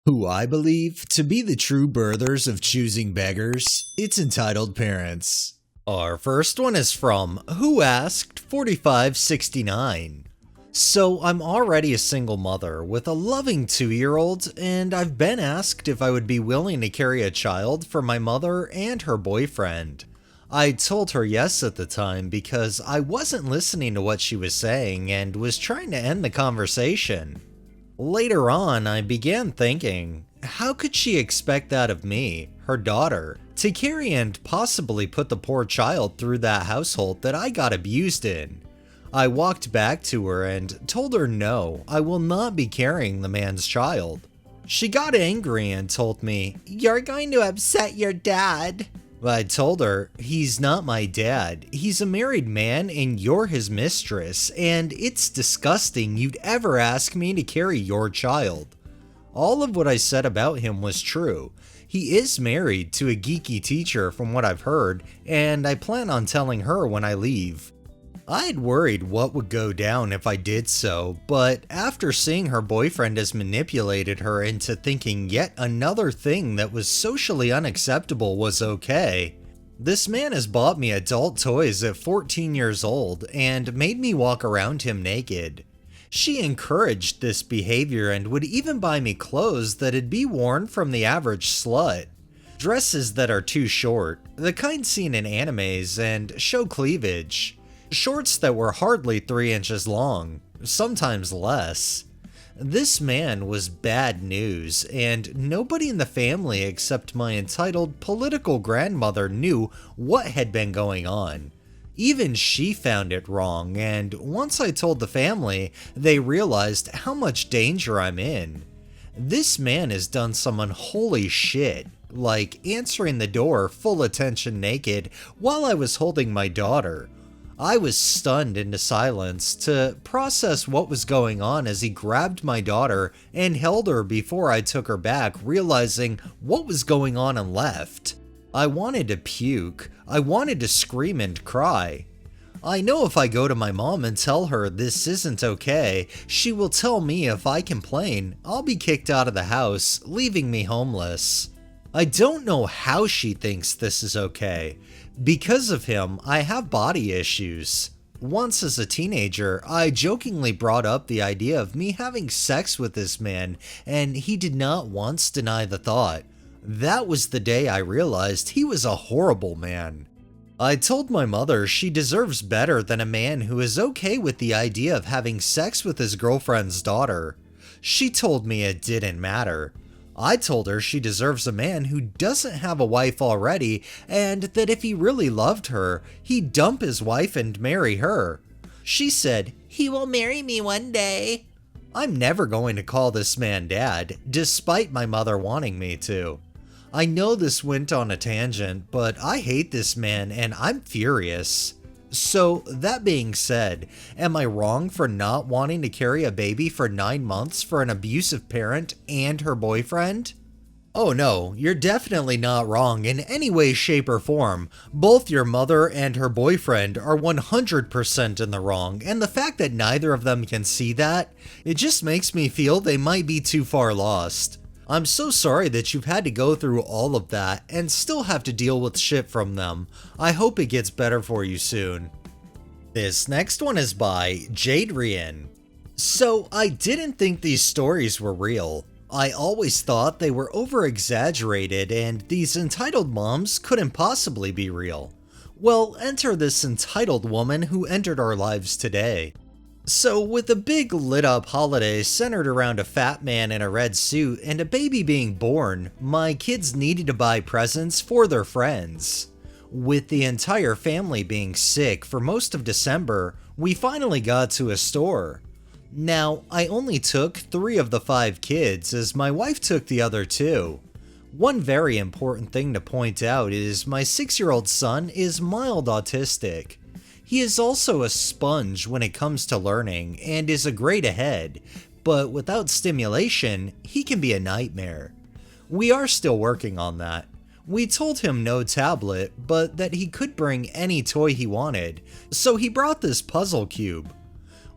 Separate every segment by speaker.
Speaker 1: Who I believe to be the true birthers of choosing beggars, it's entitled parents. Our first one is from Who Asked 4569. So I'm already a single mother with a loving 2-year-old, and I've been asked if I would be willing to carry a child for my mother and her boyfriend. I told her yes at the time because I wasn't listening to what she was saying and was trying to end the conversation. Later on, I began thinking, how could she expect that of me, her daughter, to carry and possibly put the poor child through that household that I got abused in? I walked back to her and told her no, I will not be carrying the man's child. She got angry and told me, "You're going to upset your dad." I told her, he's not my dad, he's a married man and you're his mistress, and it's disgusting you'd ever ask me to carry your child. All of what I said about him was true. He is married to a geeky teacher from what I've heard, and I plan on telling her when I leave. I had worried what would go down if I did so, but after seeing her boyfriend has manipulated her into thinking yet another thing that was socially unacceptable was okay. This man has bought me adult toys at 14 years old and made me walk around him naked. She encouraged this behavior and would even buy me clothes that'd be worn from the average slut. Dresses that are too short, the kind seen in animes, and show cleavage. Shorts that were hardly 3 inches long, sometimes less. This man was bad news, and nobody in the family except my entitled political grandmother knew what had been going on. Even she found it wrong, and once I told the family, they realized how much danger I'm in. This man has done some unholy shit, like answering the door full attention naked while I was holding my daughter. I was stunned into silence to process what was going on as he grabbed my daughter and held her before I took her back, realizing what was going on and left. I wanted to puke. I wanted to scream and cry. I know if I go to my mom and tell her this isn't okay, she will tell me if I complain, I'll be kicked out of the house, leaving me homeless. I don't know how she thinks this is okay. Because of him, I have body issues. Once as a teenager, I jokingly brought up the idea of me having sex with this man, and he did not once deny the thought. That was the day I realized he was a horrible man. I told my mother she deserves better than a man who is okay with the idea of having sex with his girlfriend's daughter. She told me it didn't matter. I told her she deserves a man who doesn't have a wife already, and that if he really loved her, he'd dump his wife and marry her. She said, "He will marry me one day." I'm never going to call this man dad, despite my mother wanting me to. I know this went on a tangent, but I hate this man and I'm furious. So, that being said, am I wrong for not wanting to carry a baby for 9 months for an abusive parent and her boyfriend? Oh no, you're definitely not wrong in any way, shape, or form. Both your mother and her boyfriend are 100% in the wrong, and the fact that neither of them can see that, it just makes me feel they might be too far lost. I'm so sorry that you've had to go through all of that and still have to deal with shit from them. I hope it gets better for you soon. This next one is by Jadrian. So I didn't think these stories were real. I always thought they were over-exaggerated and these entitled moms couldn't possibly be real. Well, enter this entitled woman who entered our lives today. So, with a big lit-up holiday centered around a fat man in a red suit and a baby being born, my kids needed to buy presents for their friends. With the entire family being sick for most of December, we finally got to a store. Now, I only took 3 of the 5 kids as my wife took the other 2. One very important thing to point out is my 6-year-old son is mild autistic. He is also a sponge when it comes to learning and is a grade ahead, but without stimulation, he can be a nightmare. We are still working on that. We told him no tablet, but that he could bring any toy he wanted, so he brought this puzzle cube.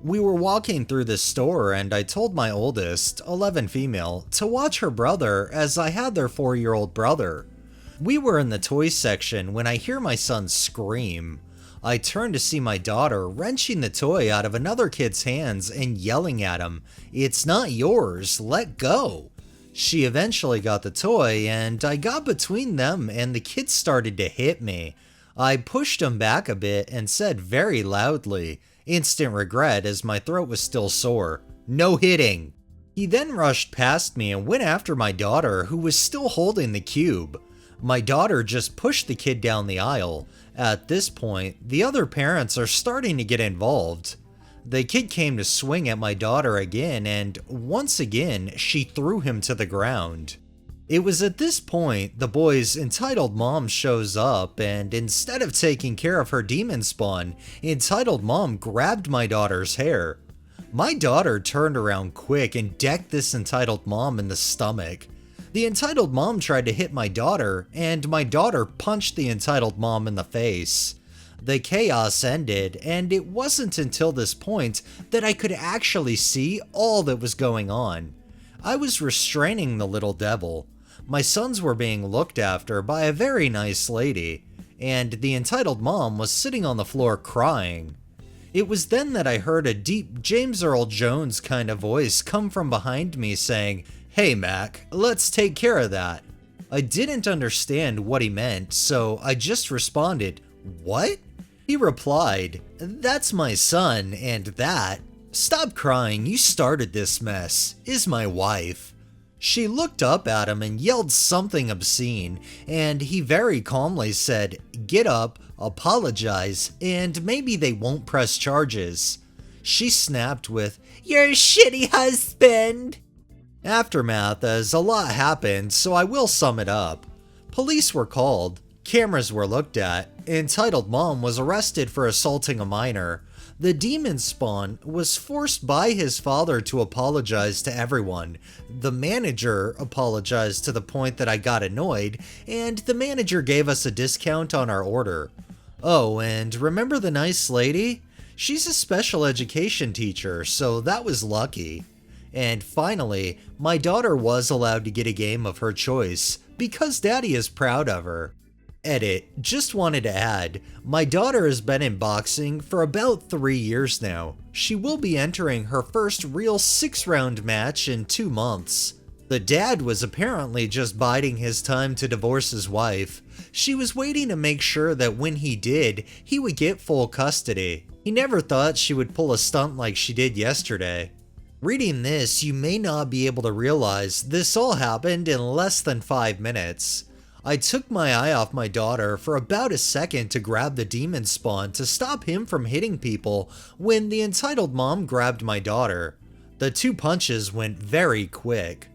Speaker 1: We were walking through the store and I told my oldest, 11 female, to watch her brother as I had their 4-year-old brother. We were in the toy section when I hear my son scream. I turn to see my daughter wrenching the toy out of another kid's hands and yelling at him, "It's not yours, let go." She eventually got the toy and I got between them and the kid started to hit me. I pushed him back a bit and said very loudly, instant regret as my throat was still sore, "No hitting." He then rushed past me and went after my daughter who was still holding the cube. My daughter just pushed the kid down the aisle. At this point, the other parents are starting to get involved. The kid came to swing at my daughter again and once again she threw him to the ground. It was at this point the boy's entitled mom shows up and instead of taking care of her demon spawn, entitled mom grabbed my daughter's hair. My daughter turned around quick and decked this entitled mom in the stomach. The entitled mom tried to hit my daughter, and my daughter punched the entitled mom in the face. The chaos ended, and it wasn't until this point that I could actually see all that was going on. I was restraining the little devil. My sons were being looked after by a very nice lady, and the entitled mom was sitting on the floor crying. It was then that I heard a deep James Earl Jones kind of voice come from behind me saying, "Hey Mac, let's take care of that." I didn't understand what he meant, so I just responded, "What?" He replied, "That's my son, and that, stop crying, you started this mess, is my wife." She looked up at him and yelled something obscene, and he very calmly said, "Get up, apologize, and maybe they won't press charges." She snapped with, "You're a shitty husband." Aftermath, as a lot happened, so I will sum it up. Police were called, cameras were looked at, entitled mom was arrested for assaulting a minor. The demon spawn was forced by his father to apologize to everyone. The manager apologized to the point that I got annoyed, and the manager gave us a discount on our order. Oh, and remember the nice lady? She's a special education teacher, so that was lucky. And finally, my daughter was allowed to get a game of her choice, because daddy is proud of her. Edit, just wanted to add, my daughter has been in boxing for about 3 years now. She will be entering her first real 6-round match in 2 months. The dad was apparently just biding his time to divorce his wife. She was waiting to make sure that when he did, he would get full custody. He never thought she would pull a stunt like she did yesterday. Reading this, you may not be able to realize this all happened in less than 5 minutes. I took my eye off my daughter for about a second to grab the demon spawn to stop him from hitting people when the entitled mom grabbed my daughter. The 2 punches went very quick.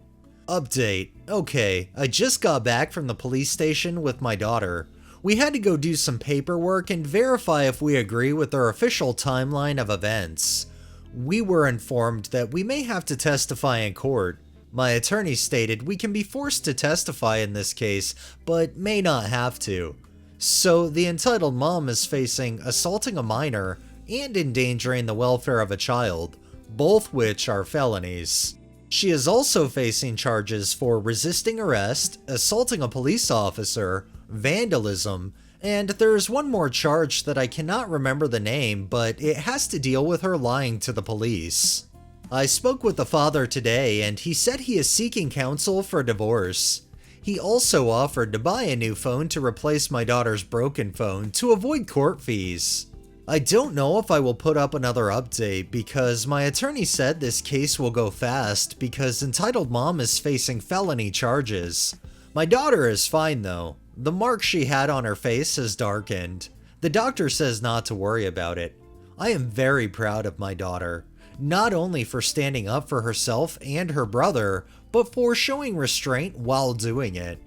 Speaker 1: Update. Okay, I just got back from the police station with my daughter. We had to go do some paperwork and verify if we agree with our official timeline of events. We were informed that we may have to testify in court. My attorney stated we can be forced to testify in this case, but may not have to. So the entitled mom is facing assaulting a minor and endangering the welfare of a child, both which are felonies. She is also facing charges for resisting arrest, assaulting a police officer, vandalism, and there's one more charge that I cannot remember the name, but it has to deal with her lying to the police. I spoke with the father today and he said he is seeking counsel for divorce. He also offered to buy a new phone to replace my daughter's broken phone to avoid court fees. I don't know if I will put up another update because my attorney said this case will go fast because entitled mom is facing felony charges. My daughter is fine though. The mark she had on her face has darkened. The doctor says not to worry about it. I am very proud of my daughter, not only for standing up for herself and her brother, but for showing restraint while doing it.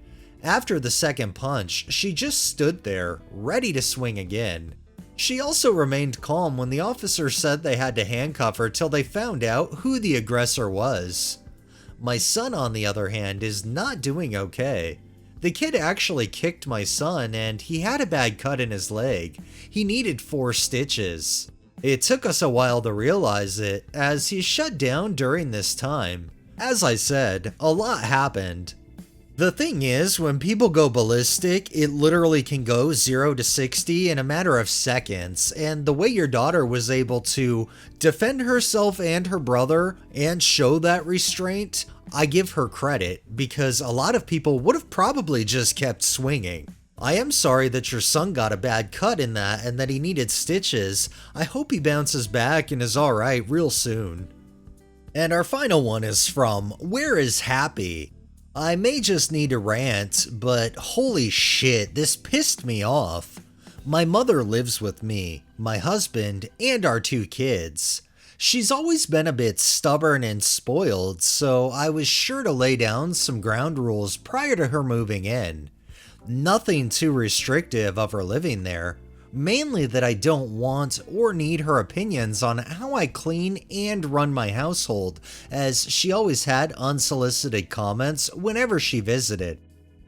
Speaker 1: After the second punch, she just stood there, ready to swing again. She also remained calm when the officer said they had to handcuff her till they found out who the aggressor was. My son, on the other hand, is not doing okay. The kid actually kicked my son and he had a bad cut in his leg. He needed 4 stitches. It took us a while to realize it, as he shut down during this time. As I said, a lot happened. The thing is, when people go ballistic, it literally can go 0 to 60 in a matter of seconds, and the way your daughter was able to defend herself and her brother and show that restraint, I give her credit, because a lot of people would have probably just kept swinging. I am sorry that your son got a bad cut in that and that he needed stitches. I hope he bounces back and is alright real soon. And our final one is from Where is Happy? I may just need to rant, but holy shit, this pissed me off. My mother lives with me, my husband, and our 2 kids. She's always been a bit stubborn and spoiled, so I was sure to lay down some ground rules prior to her moving in. Nothing too restrictive of her living there, mainly that I don't want or need her opinions on how I clean and run my household, as she always had unsolicited comments whenever she visited.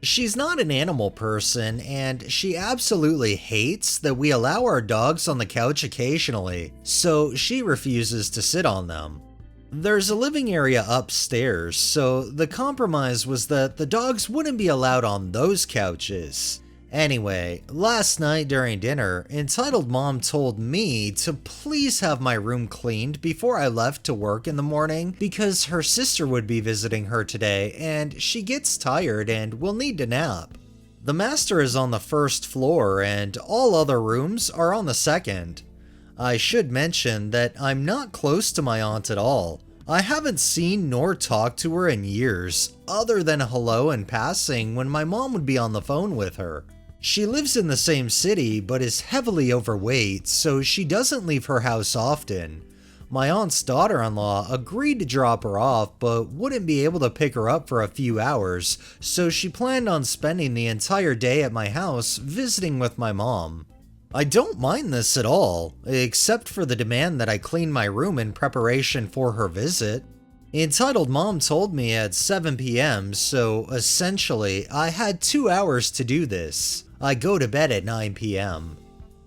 Speaker 1: She's not an animal person, and she absolutely hates that we allow our dogs on the couch occasionally, so she refuses to sit on them. There's a living area upstairs, so the compromise was that the dogs wouldn't be allowed on those couches. Anyway, last night during dinner, entitled mom told me to please have my room cleaned before I left to work in the morning because her sister would be visiting her today and she gets tired and will need to nap. The master is on the first floor and all other rooms are on the second. I should mention that I'm not close to my aunt at all. I haven't seen nor talked to her in years, other than a hello in passing when my mom would be on the phone with her. She lives in the same city but is heavily overweight, so she doesn't leave her house often. My aunt's daughter-in-law agreed to drop her off but wouldn't be able to pick her up for a few hours, so she planned on spending the entire day at my house visiting with my mom. I don't mind this at all, except for the demand that I clean my room in preparation for her visit. Entitled mom told me at 7 p.m., so essentially I had 2 hours to do this. I go to bed at 9 p.m.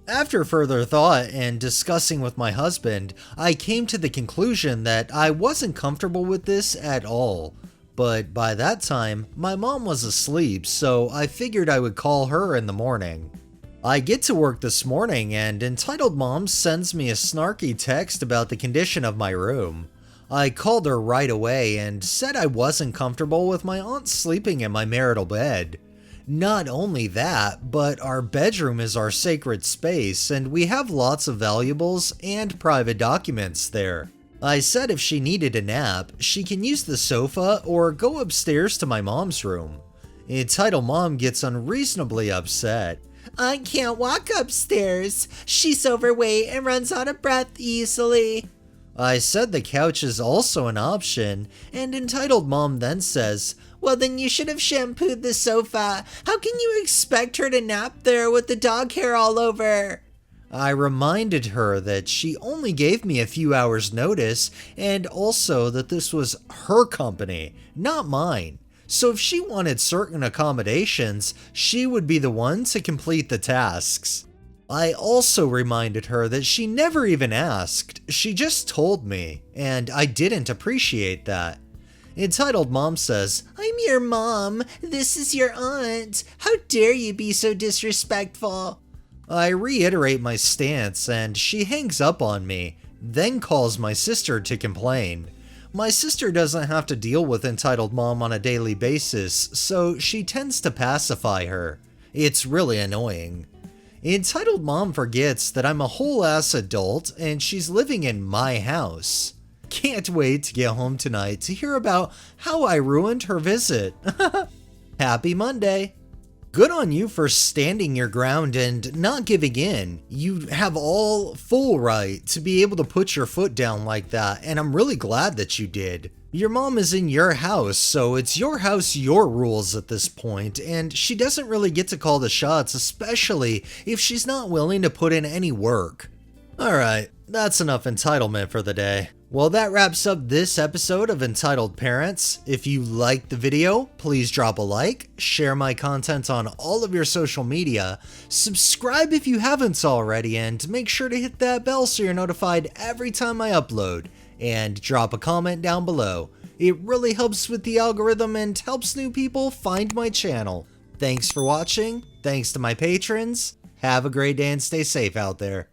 Speaker 1: After further thought and discussing with my husband, I came to the conclusion that I wasn't comfortable with this at all. But by that time, my mom was asleep, so I figured I would call her in the morning. I get to work this morning and entitled mom sends me a snarky text about the condition of my room. I called her right away and said I wasn't comfortable with my aunt sleeping in my marital bed. Not only that, but our bedroom is our sacred space and we have lots of valuables and private documents there. I said if she needed a nap, she can use the sofa or go upstairs to my mom's room. Entitled mom gets unreasonably upset.
Speaker 2: I can't walk upstairs. She's overweight and runs out of breath easily.
Speaker 1: I said the couch is also an option, and entitled mom then says,
Speaker 2: well, then you should have shampooed the sofa. How can you expect her to nap there with the dog hair all over?
Speaker 1: I reminded her that she only gave me a few hours notice, and also that this was her company, not mine. So if she wanted certain accommodations, she would be the one to complete the tasks. I also reminded her that she never even asked, she just told me, and I didn't appreciate that. Entitled mom says,
Speaker 2: I'm your mom, this is your aunt, how dare you be so disrespectful?
Speaker 1: I reiterate my stance and she hangs up on me, then calls my sister to complain. My sister doesn't have to deal with entitled mom on a daily basis, so she tends to pacify her. It's really annoying. Entitled mom forgets that I'm a whole-ass adult and she's living in my house. Can't wait to get home tonight to hear about how I ruined her visit. Happy Monday! Good on you for standing your ground and not giving in. You have all full right to be able to put your foot down like that, and I'm really glad that you did. Your mom is in your house, so it's your house, your rules at this point, and she doesn't really get to call the shots, especially if she's not willing to put in any work. Alright, that's enough entitlement for the day. Well, that wraps up this episode of Entitled Parents. If you liked the video, please drop a like, share my content on all of your social media, subscribe if you haven't already, and make sure to hit that bell so you're notified every time I upload, and drop a comment down below. It really helps with the algorithm and helps new people find my channel. Thanks for watching, thanks to my patrons, have a great day and stay safe out there.